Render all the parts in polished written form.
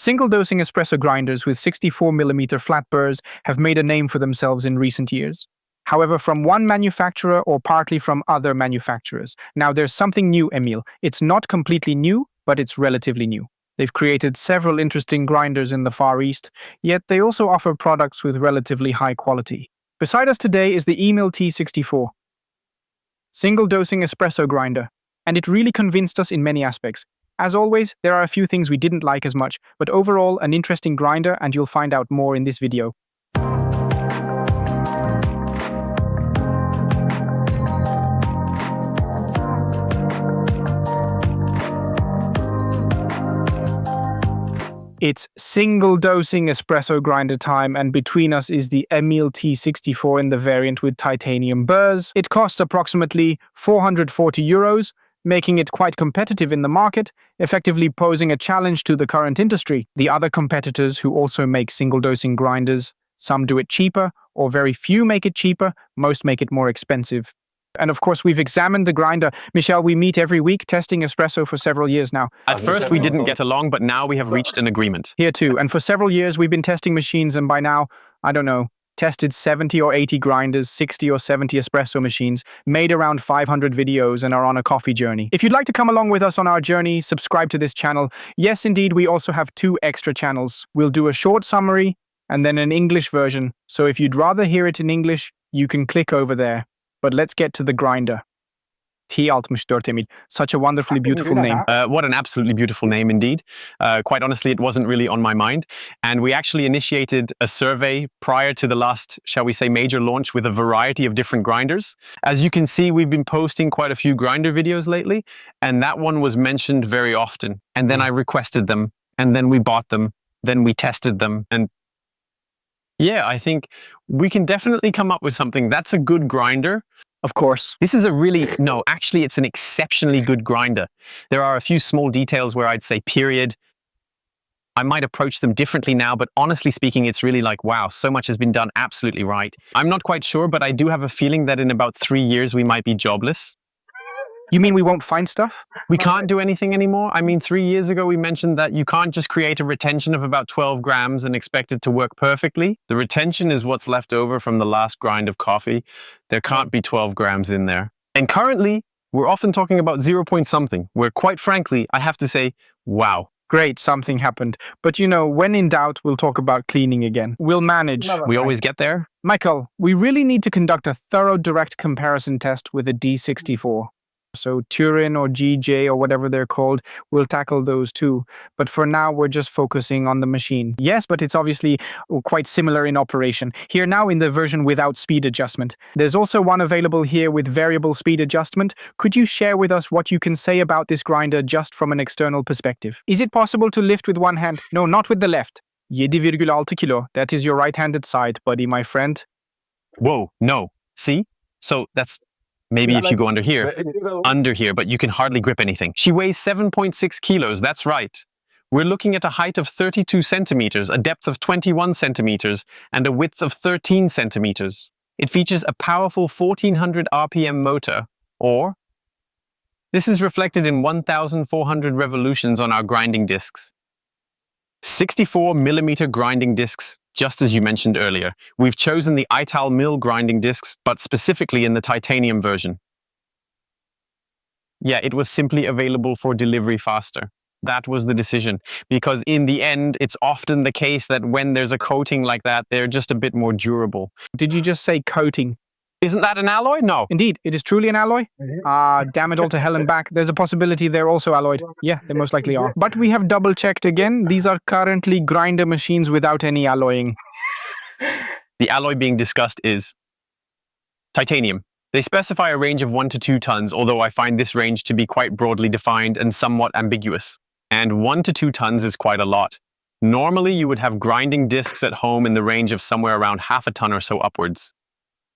Single-dosing espresso grinders with 64mm flat burrs have made a name for themselves in recent years. However, from one manufacturer or partly from other manufacturers. Now, there's something new, Emil. It's not completely new, but it's relatively new. They've created several interesting grinders in the Far East, yet they also offer products with relatively high quality. Beside us today is the Emil T64, single-dosing espresso grinder, and it really convinced us in many aspects. As always, there are a few things we didn't like as much, but overall an interesting grinder, and you'll find out more in this video. It's single-dosing espresso grinder time, and between us is the Emil T64 in the variant with titanium burrs. It costs approximately €440, making it quite competitive in the market, effectively posing a challenge to the current industry. The other competitors who also make single-dosing grinders, some do it cheaper, or very few make it cheaper, most make it more expensive. And of course, we've examined the grinder. Michel, we meet every week testing espresso for several years now. At first, we didn't get along, but now we have reached an agreement. Here too, and for several years we've been testing machines, and by now, I don't know, tested 70 or 80 grinders, 60 or 70 espresso machines, made around 500 videos, and are on a coffee journey. If you'd like to come along with us on our journey, subscribe to this channel. Yes, indeed, we also have 2 extra channels. We'll do a short summary and then an English version. So if you'd rather hear it in English, you can click over there. But let's get to the grinder. T64, Emil. Such a wonderfully beautiful name. What an absolutely beautiful name indeed. Quite honestly, it wasn't really on my mind. And we actually initiated a survey prior to the last, shall we say, major launch with a variety of different grinders. As you can see, we've been posting quite a few grinder videos lately, and that one was mentioned very often. And then I requested them, and then we bought them, then we tested them, and yeah, I think we can definitely come up with something that's a good grinder. Of course. This is actually it's an exceptionally good grinder. There are a few small details where I'd say period. I might approach them differently now, but honestly speaking, it's really like, wow, so much has been done absolutely right. I'm not quite sure, but I do have a feeling that in about 3 years, we might be jobless. You mean we won't find stuff? We can't do anything anymore? I mean, 3 years ago, we mentioned that you can't just create a retention of about 12 grams and expect it to work perfectly. The retention is what's left over from the last grind of coffee. There can't be 12 grams in there. And currently, we're often talking about 0 point something, where quite frankly, I have to say, wow. Great, something happened. But you know, when in doubt, we'll talk about cleaning again. We'll manage. We always get there. Michael, we really need to conduct a thorough direct comparison test with a D64. So Turin or GJ or whatever they're called, we'll tackle those too. But for now, we're just focusing on the machine. Yes, but it's obviously quite similar in operation. Here now in the version without speed adjustment. There's also one available here with variable speed adjustment. Could you share with us what you can say about this grinder just from an external perspective? Is it possible to lift with one hand? No, not with the left. 7,6 kilo. That is your right-handed side, buddy, my friend. Whoa, no. See? So that's maybe if you go under here, but you can hardly grip anything. She weighs 7.6 kilos, that's right. We're looking at a height of 32 centimeters, a depth of 21 centimeters, and a width of 13 centimeters. It features a powerful 1400 RPM motor, or this is reflected in 1,400 revolutions on our grinding discs. 64mm grinding discs, just as you mentioned earlier. We've chosen the Ital mill grinding discs, but specifically in the titanium version. Yeah, it was simply available for delivery faster. That was the decision, because in the end, it's often the case that when there's a coating like that, they're just a bit more durable. Did you just say coating? Isn't that an alloy? No. Indeed, it is truly an alloy. Damn it all to hell and back. There's a possibility they're also alloyed. Yeah, they most likely are. But we have double-checked again. These are currently grinder machines without any alloying. The alloy being discussed is titanium. They specify a range of 1 to 2 tons, although I find this range to be quite broadly defined and somewhat ambiguous. And 1 to 2 tons is quite a lot. Normally, you would have grinding discs at home in the range of somewhere around half a ton or so upwards.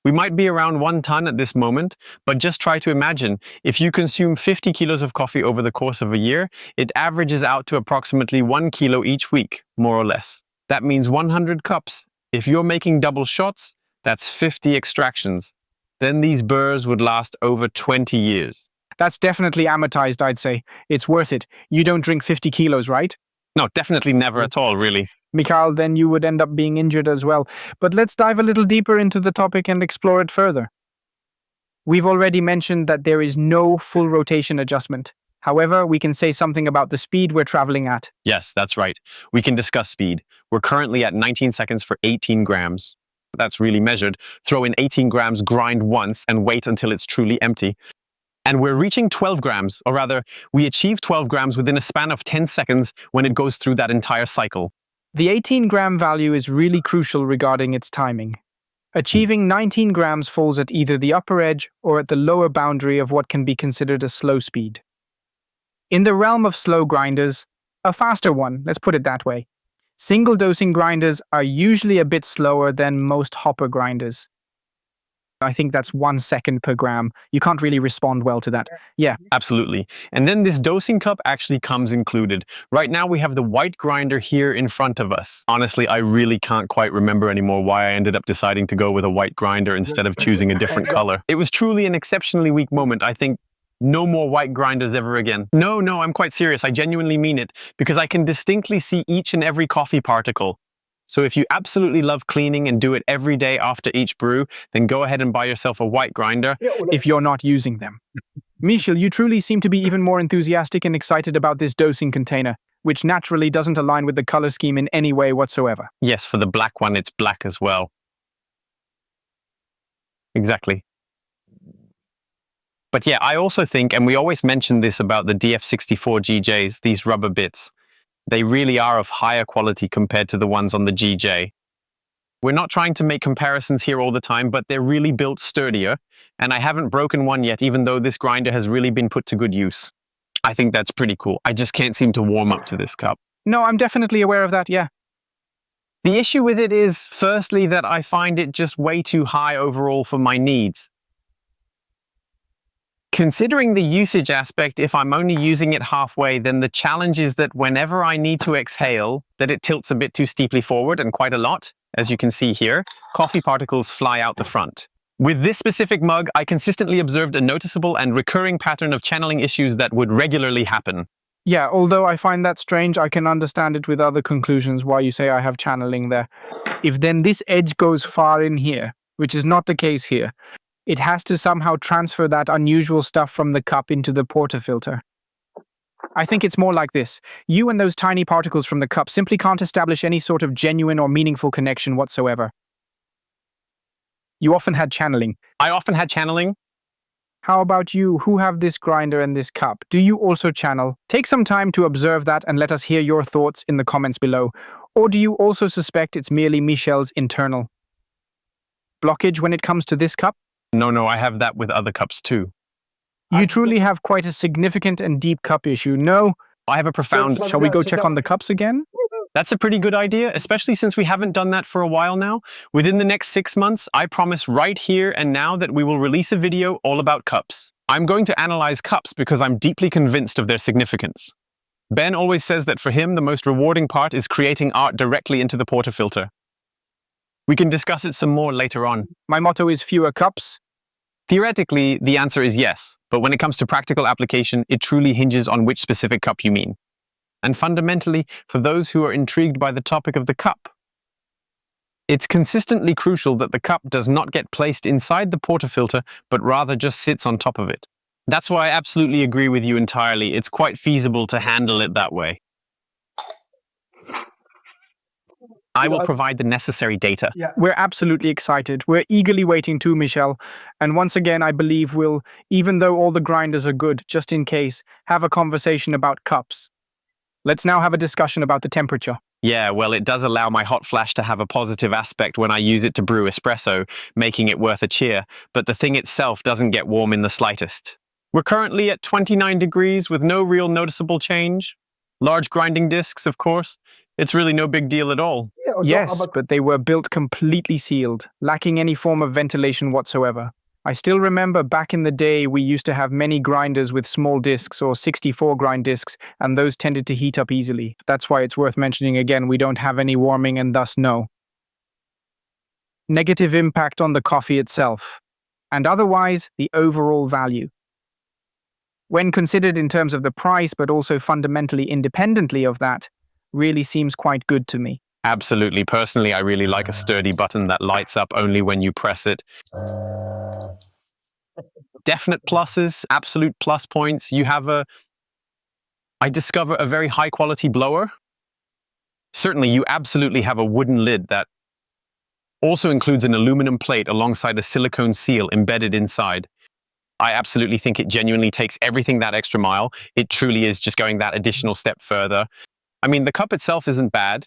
We might be around 1 ton at this moment, but just try to imagine, if you consume 50 kilos of coffee over the course of a year, it averages out to approximately 1 kilo each week, more or less. That means 100 cups. If you're making double shots, that's 50 extractions. Then these burrs would last over 20 years. That's definitely amortized, I'd say. It's worth it. You don't drink 50 kilos, right? No, definitely never at all, really. Mikhail, then you would end up being injured as well. But let's dive a little deeper into the topic and explore it further. We've already mentioned that there is no full rotation adjustment. However, we can say something about the speed we're traveling at. Yes, that's right. We can discuss speed. We're currently at 19 seconds for 18 grams. That's really measured. Throw in 18 grams, grind once, and wait until it's truly empty. And we're reaching 12 grams, or rather, we achieve 12 grams within a span of 10 seconds when it goes through that entire cycle. The 18-gram value is really crucial regarding its timing. Achieving 19 grams falls at either the upper edge or at the lower boundary of what can be considered a slow speed. In the realm of slow grinders, a faster one, let's put it that way, single dosing grinders are usually a bit slower than most hopper grinders. I think that's 1 second per gram. You can't really respond well to that. Yeah. Absolutely. And then this dosing cup actually comes included. Right now we have the white grinder here in front of us. Honestly, I really can't quite remember anymore why I ended up deciding to go with a white grinder instead of choosing a different color. It was truly an exceptionally weak moment. I think no more white grinders ever again. No, I'm quite serious. I genuinely mean it because I can distinctly see each and every coffee particle. So if you absolutely love cleaning and do it every day after each brew, then go ahead and buy yourself a white grinder. If you're not using them. Michel, you truly seem to be even more enthusiastic and excited about this dosing container, which naturally doesn't align with the color scheme in any way whatsoever. Yes, for the black one, it's black as well. Exactly. But yeah, I also think, and we always mention this about the DF64 GJs, these rubber bits. They really are of higher quality compared to the ones on the GJ. We're not trying to make comparisons here all the time, but they're really built sturdier, and I haven't broken one yet, even though this grinder has really been put to good use. I think that's pretty cool. I just can't seem to warm up to this cup. No, I'm definitely aware of that, yeah. The issue with it is, firstly, that I find it just way too high overall for my needs. Considering the usage aspect, if I'm only using it halfway, then the challenge is that whenever I need to exhale, that it tilts a bit too steeply forward and quite a lot. As you can see here, coffee particles fly out the front. With this specific mug, I consistently observed a noticeable and recurring pattern of channeling issues that would regularly happen. Yeah, although I find that strange, I can understand it with other conclusions why you say I have channeling there. If then this edge goes far in here, which is not the case here, it has to somehow transfer that unusual stuff from the cup into the portafilter. I think it's more like this. You and those tiny particles from the cup simply can't establish any sort of genuine or meaningful connection whatsoever. You often had channeling. I often had channeling. How about you, who have this grinder and this cup? Do you also channel? Take some time to observe that and let us hear your thoughts in the comments below. Or do you also suspect it's merely Michel's internal blockage when it comes to this cup? No, I have that with other cups too. You truly have quite a significant and deep cup issue, no? I have a profound... Shall we go check on the cups again? That's a pretty good idea, especially since we haven't done that for a while now. Within the next 6 months, I promise right here and now that we will release a video all about cups. I'm going to analyze cups because I'm deeply convinced of their significance. Ben always says that for him, the most rewarding part is creating art directly into the portafilter. We can discuss it some more later on. My motto is fewer cups. Theoretically, the answer is yes, but when it comes to practical application, it truly hinges on which specific cup you mean. And fundamentally, for those who are intrigued by the topic of the cup, it's consistently crucial that the cup does not get placed inside the portafilter, but rather just sits on top of it. That's why I absolutely agree with you entirely. It's quite feasible to handle it that way. I will provide the necessary data. Yeah. We're absolutely excited. We're eagerly waiting too, Michel. And once again, I believe we'll, even though all the grinders are good, just in case, have a conversation about cups. Let's now have a discussion about the temperature. Yeah, well, it does allow my hot flash to have a positive aspect when I use it to brew espresso, making it worth a cheer, but the thing itself doesn't get warm in the slightest. We're currently at 29 degrees with no real noticeable change. Large grinding discs, of course. It's really no big deal at all. Yes, but they were built completely sealed, lacking any form of ventilation whatsoever. I still remember back in the day we used to have many grinders with small discs or 64 grind discs, and those tended to heat up easily. That's why it's worth mentioning again we don't have any warming and thus no negative impact on the coffee itself, and otherwise the overall value. When considered in terms of the price, but also fundamentally independently of that, really seems quite good to me. Absolutely. Personally, I really like a sturdy button that lights up only when you press it. Definite pluses, absolute plus points. I discover a very high quality blower. Certainly, you absolutely have a wooden lid that also includes an aluminum plate alongside a silicone seal embedded inside. I absolutely think it genuinely takes everything that extra mile. It truly is just going that additional step further. I mean, the cup itself isn't bad.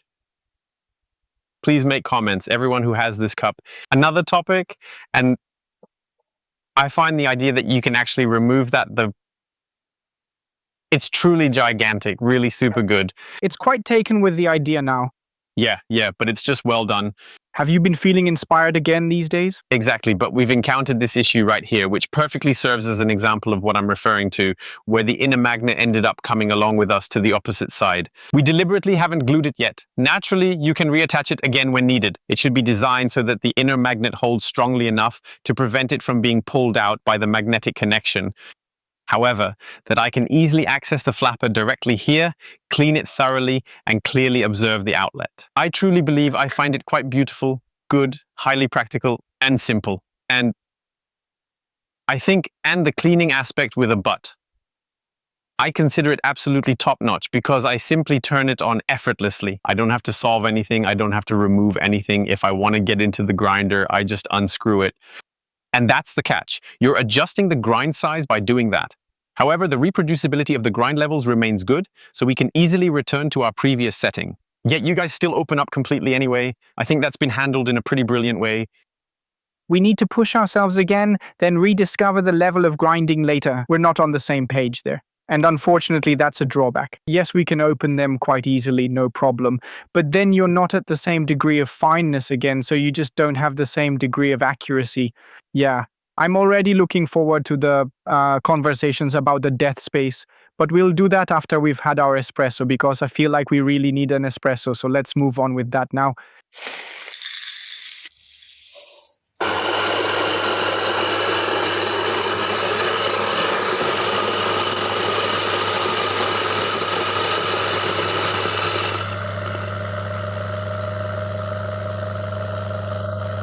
Please make comments, everyone who has this cup. Another topic, and I find the idea that you can actually remove it's truly gigantic, really super good. It's quite taken with the idea now. Yeah, but it's just well done. Have you been feeling inspired again these days? Exactly, but we've encountered this issue right here, which perfectly serves as an example of what I'm referring to, where the inner magnet ended up coming along with us to the opposite side. We deliberately haven't glued it yet. Naturally, you can reattach it again when needed. It should be designed so that the inner magnet holds strongly enough to prevent it from being pulled out by the magnetic connection. However, that I can easily access the flapper directly here, clean it thoroughly, and clearly observe the outlet. I truly believe I find it quite beautiful, good, highly practical, and simple. And the cleaning aspect with a butt. I consider it absolutely top-notch because I simply turn it on effortlessly. I don't have to solve anything. I don't have to remove anything. If I want to get into the grinder, I just unscrew it. And that's the catch. You're adjusting the grind size by doing that. However, the reproducibility of the grind levels remains good, so we can easily return to our previous setting. Yet you guys still open up completely anyway. I think that's been handled in a pretty brilliant way. We need to push ourselves again, then rediscover the level of grinding later. We're not on the same page there. And unfortunately, that's a drawback. Yes, we can open them quite easily, no problem. But then you're not at the same degree of fineness again, so you just don't have the same degree of accuracy. Yeah, I'm already looking forward to the conversations about the death space. But we'll do that after we've had our espresso, because I feel like we really need an espresso. So let's move on with that now.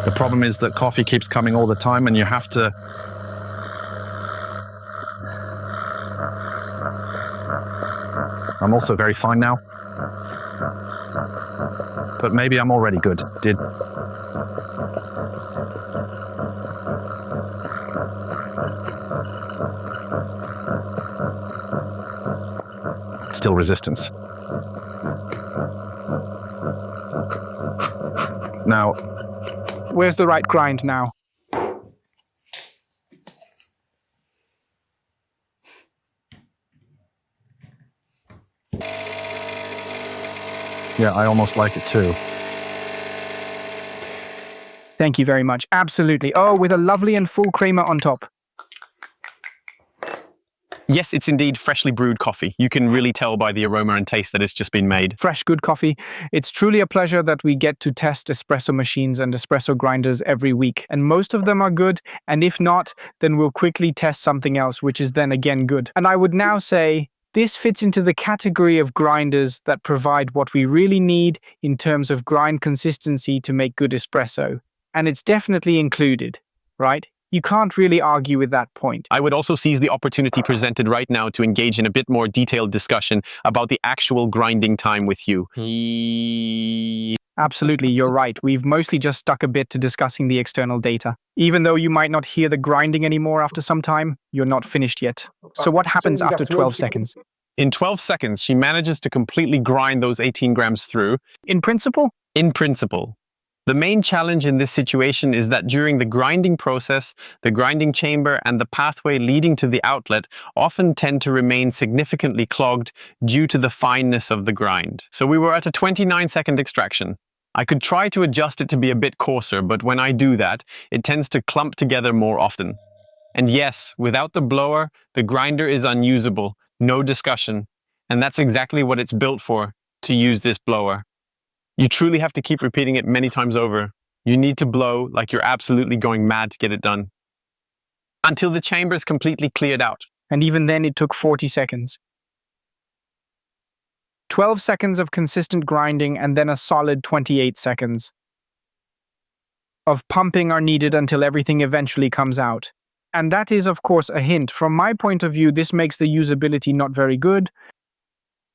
The problem is that coffee keeps coming all the time and you have to... I'm also very fine now. But maybe I'm already good. Still resistance. Now, Where's the right grind now? yeah, I almost like it too. Thank you very much. Absolutely. Oh, with a lovely and full creamer on top. Yes, it's indeed freshly brewed coffee. You can really tell by the aroma and taste that it's just been made. Fresh, good coffee. It's truly a pleasure that we get to test espresso machines and espresso grinders every week. And most of them are good. And if not, then we'll quickly test something else, which is then again good. And I would now say this fits into the category of grinders that provide what we really need in terms of grind consistency to make good espresso. And it's definitely included, right? You can't really argue with that point. I would also seize the opportunity presented right now to engage in a bit more detailed discussion about the actual grinding time with you. Absolutely, you're right. We've mostly just stuck a bit to discussing the external data. Even though you might not hear the grinding anymore after some time, you're not finished yet. So what happens after 12 seconds? In 12 seconds, she manages to completely grind those 18 grams through. In principle? In principle. The main challenge in this situation is that during the grinding process, the grinding chamber and the pathway leading to the outlet often tend to remain significantly clogged due to the fineness of the grind. So we were at a 29-second extraction. I could try to adjust it to be a bit coarser, but when I do that, it tends to clump together more often. And yes, without the blower, the grinder is unusable, no discussion. And that's exactly what it's built for, to use this blower. You truly have to keep repeating it many times over. You need to blow like you're absolutely going mad to get it done. Until the chamber is completely cleared out. And even then it took 40 seconds. 12 seconds of consistent grinding and then a solid 28 seconds of pumping are needed until everything eventually comes out. And that is, of course, a hint. From my point of view, this makes the usability not very good.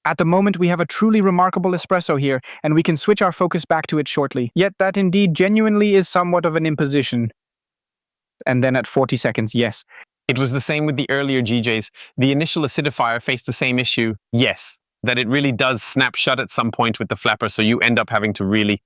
At the moment, we have a truly remarkable espresso here, and we can switch our focus back to it shortly. Yet that indeed genuinely is somewhat of an imposition. And then at 40 seconds, yes. It was the same with the earlier GJs. The initial acidifier faced the same issue. Yes, that it really does snap shut at some point with the flapper, so you end up having to really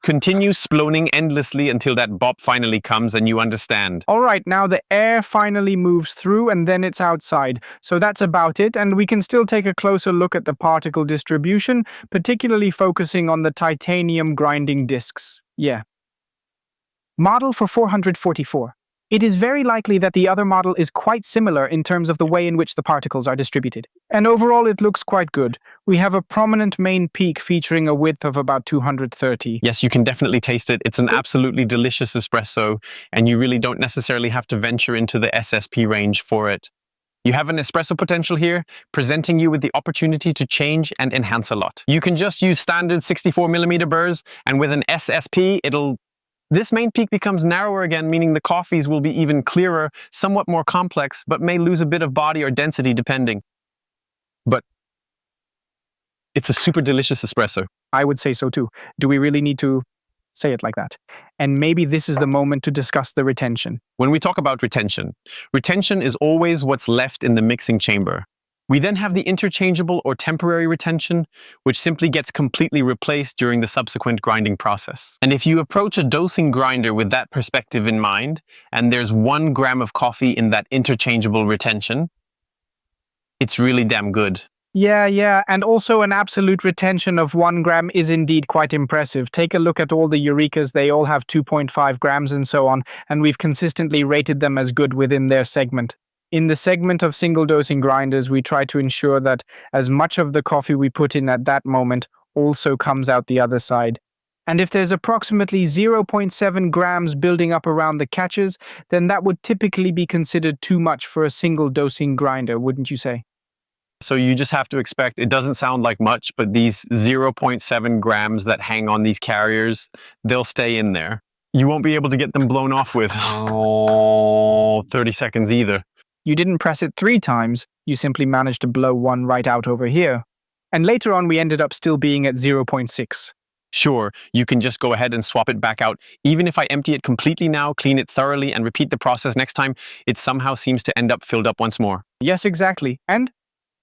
continue sploning endlessly until that bop finally comes and you understand. All right, now the air finally moves through and then it's outside. So that's about it, and we can still take a closer look at the particle distribution, particularly focusing on the titanium grinding discs. Yeah. Model for 444. It is very likely that the other model is quite similar in terms of the way in which the particles are distributed. And overall, it looks quite good. We have a prominent main peak featuring a width of about 230. Yes, you can definitely taste it. It's an absolutely delicious espresso, and you really don't necessarily have to venture into the SSP range for it. You have an espresso potential here, presenting you with the opportunity to change and enhance a lot. You can just use standard 64mm burrs, and with an SSP, this main peak becomes narrower again, meaning the coffees will be even clearer, somewhat more complex, but may lose a bit of body or density depending. But it's a super delicious espresso. I would say so too. Do we really need to say it like that? And maybe this is the moment to discuss the retention. When we talk about retention is always what's left in the mixing chamber. We then have the interchangeable or temporary retention, which simply gets completely replaced during the subsequent grinding process. And if you approach a dosing grinder with that perspective in mind, and there's 1 gram of coffee in that interchangeable retention, it's really damn good. Yeah, and also an absolute retention of 1 gram is indeed quite impressive. Take a look at all the Eurekas, they all have 2.5 grams and so on, and we've consistently rated them as good within their segment. In the segment of single dosing grinders, we try to ensure that as much of the coffee we put in at that moment also comes out the other side. And if there's approximately 0.7 grams building up around the catches, then that would typically be considered too much for a single dosing grinder, wouldn't you say? So you just have to expect, it doesn't sound like much, but these 0.7 grams that hang on these carriers, they'll stay in there. You won't be able to get them blown off with 30 seconds either. You didn't press it 3 times, you simply managed to blow one right out over here. And later on we ended up still being at 0.6. Sure, you can just go ahead and swap it back out. Even if I empty it completely now, clean it thoroughly, and repeat the process next time, it somehow seems to end up filled up once more. Yes, exactly. And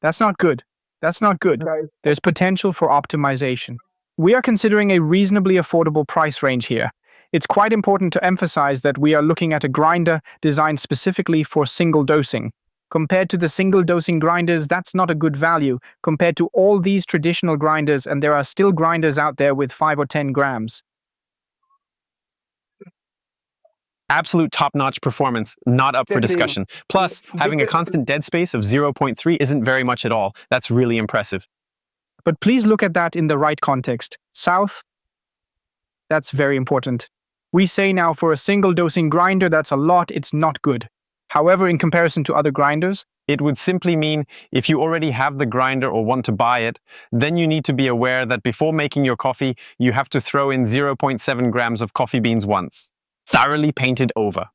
that's not good. That's not good. There's potential for optimization. We are considering a reasonably affordable price range here. It's quite important to emphasize that we are looking at a grinder designed specifically for single dosing. Compared to the single dosing grinders, that's not a good value compared to all these traditional grinders, and there are still grinders out there with 5 or 10 grams. Absolute top-notch performance, not up for discussion. Plus, having a constant dead space of 0.3 isn't very much at all. That's really impressive. But please look at that in the right context. South, that's very important. We say now for a single dosing grinder, that's a lot, it's not good. However, in comparison to other grinders, it would simply mean if you already have the grinder or want to buy it, then you need to be aware that before making your coffee, you have to throw in 0.7 grams of coffee beans once, thoroughly painted over.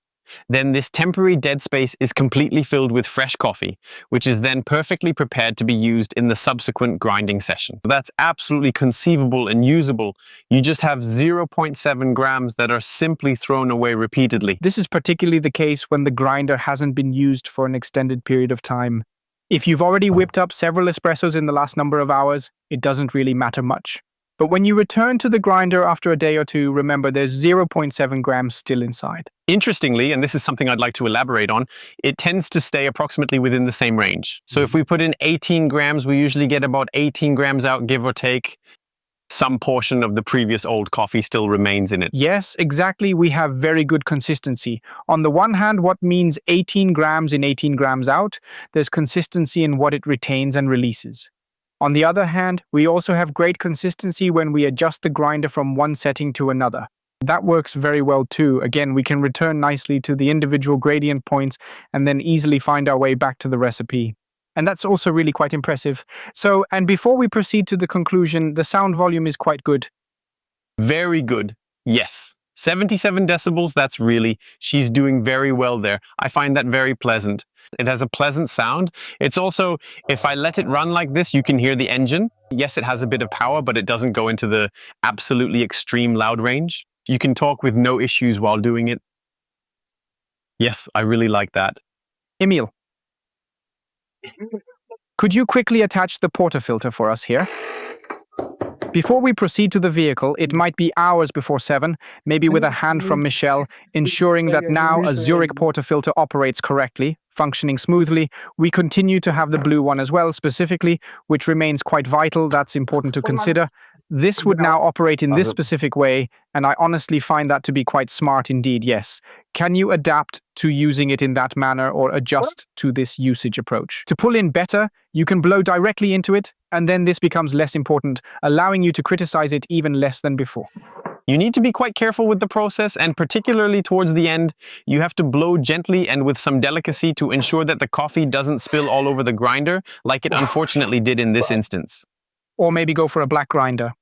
Then this temporary dead space is completely filled with fresh coffee, which is then perfectly prepared to be used in the subsequent grinding session. That's absolutely conceivable and usable. You just have 0.7 grams that are simply thrown away repeatedly. This is particularly the case when the grinder hasn't been used for an extended period of time. If you've already whipped up several espressos in the last number of hours, it doesn't really matter much. But when you return to the grinder after a day or two, remember there's 0.7 grams still inside. Interestingly, and this is something I'd like to elaborate on, it tends to stay approximately within the same range. So if we put in 18 grams, we usually get about 18 grams out, give or take. Some portion of the previous old coffee still remains in it. Yes, exactly. We have very good consistency. On the one hand, what means 18 grams in, 18 grams out, there's consistency in what it retains and releases. On the other hand, we also have great consistency when we adjust the grinder from one setting to another. That works very well too. Again, we can return nicely to the individual gradient points and then easily find our way back to the recipe. And that's also really quite impressive. So, and before we proceed to the conclusion, the sound volume is quite good. Very good. Yes. 77 decibels, she's doing very well there. I find that very pleasant. It has a pleasant sound. It's also, if I let it run like this, you can hear the engine. Yes, it has a bit of power, but it doesn't go into the absolutely extreme loud range. You can talk with no issues while doing it. Yes, I really like that. Emil, could you quickly attach the portafilter for us here? Before we proceed to the vehicle, it might be hours before 7, maybe with a hand from Michelle, ensuring that now a Zurich portafilter operates correctly, functioning smoothly. We continue to have the blue one as well, specifically, which remains quite vital. That's important to consider. This would now operate in this specific way, and I honestly find that to be quite smart indeed, yes. Can you adapt to using it in that manner or adjust to this usage approach? To pull in better, you can blow directly into it, and then this becomes less important, allowing you to criticize it even less than before. You need to be quite careful with the process, and particularly towards the end, you have to blow gently and with some delicacy to ensure that the coffee doesn't spill all over the grinder, like it unfortunately did in this instance. Or maybe go for a black grinder.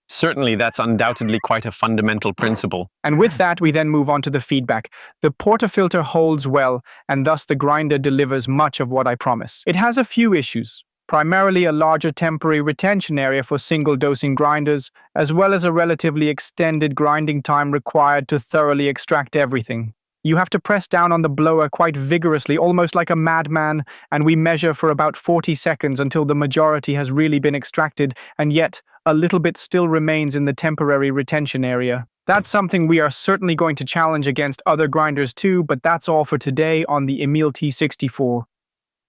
Certainly, that's undoubtedly quite a fundamental principle. And with that, we then move on to the feedback. The portafilter holds well, and thus the grinder delivers much of what I promise. It has a few issues, primarily a larger temporary retention area for single dosing grinders, as well as a relatively extended grinding time required to thoroughly extract everything. You have to press down on the blower quite vigorously, almost like a madman, and we measure for about 40 seconds until the majority has really been extracted, and yet a little bit still remains in the temporary retention area. That's something we are certainly going to challenge against other grinders too, but that's all for today on the Emil T64.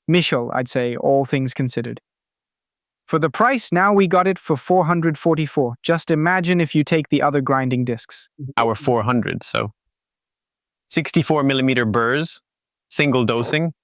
Michel, I'd say, all things considered. For the price, now we got it for 444. Just imagine if you take the other grinding discs. Our 400, so 64mm burrs, single dosing,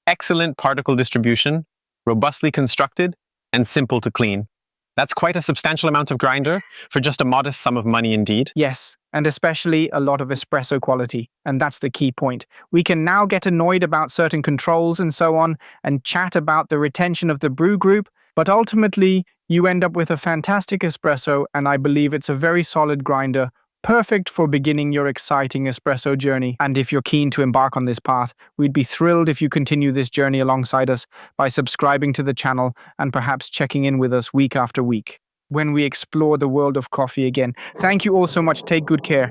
excellent particle distribution, robustly constructed, and simple to clean. That's quite a substantial amount of grinder for just a modest sum of money indeed. Yes, and especially a lot of espresso quality, and that's the key point. We can now get annoyed about certain controls and so on, and chat about the retention of the brew group, but ultimately, you end up with a fantastic espresso, and I believe it's a very solid grinder, perfect for beginning your exciting espresso journey. And if you're keen to embark on this path, we'd be thrilled if you continue this journey alongside us by subscribing to the channel and perhaps checking in with us week after week when we explore the world of coffee again. Thank you all so much. Take good care.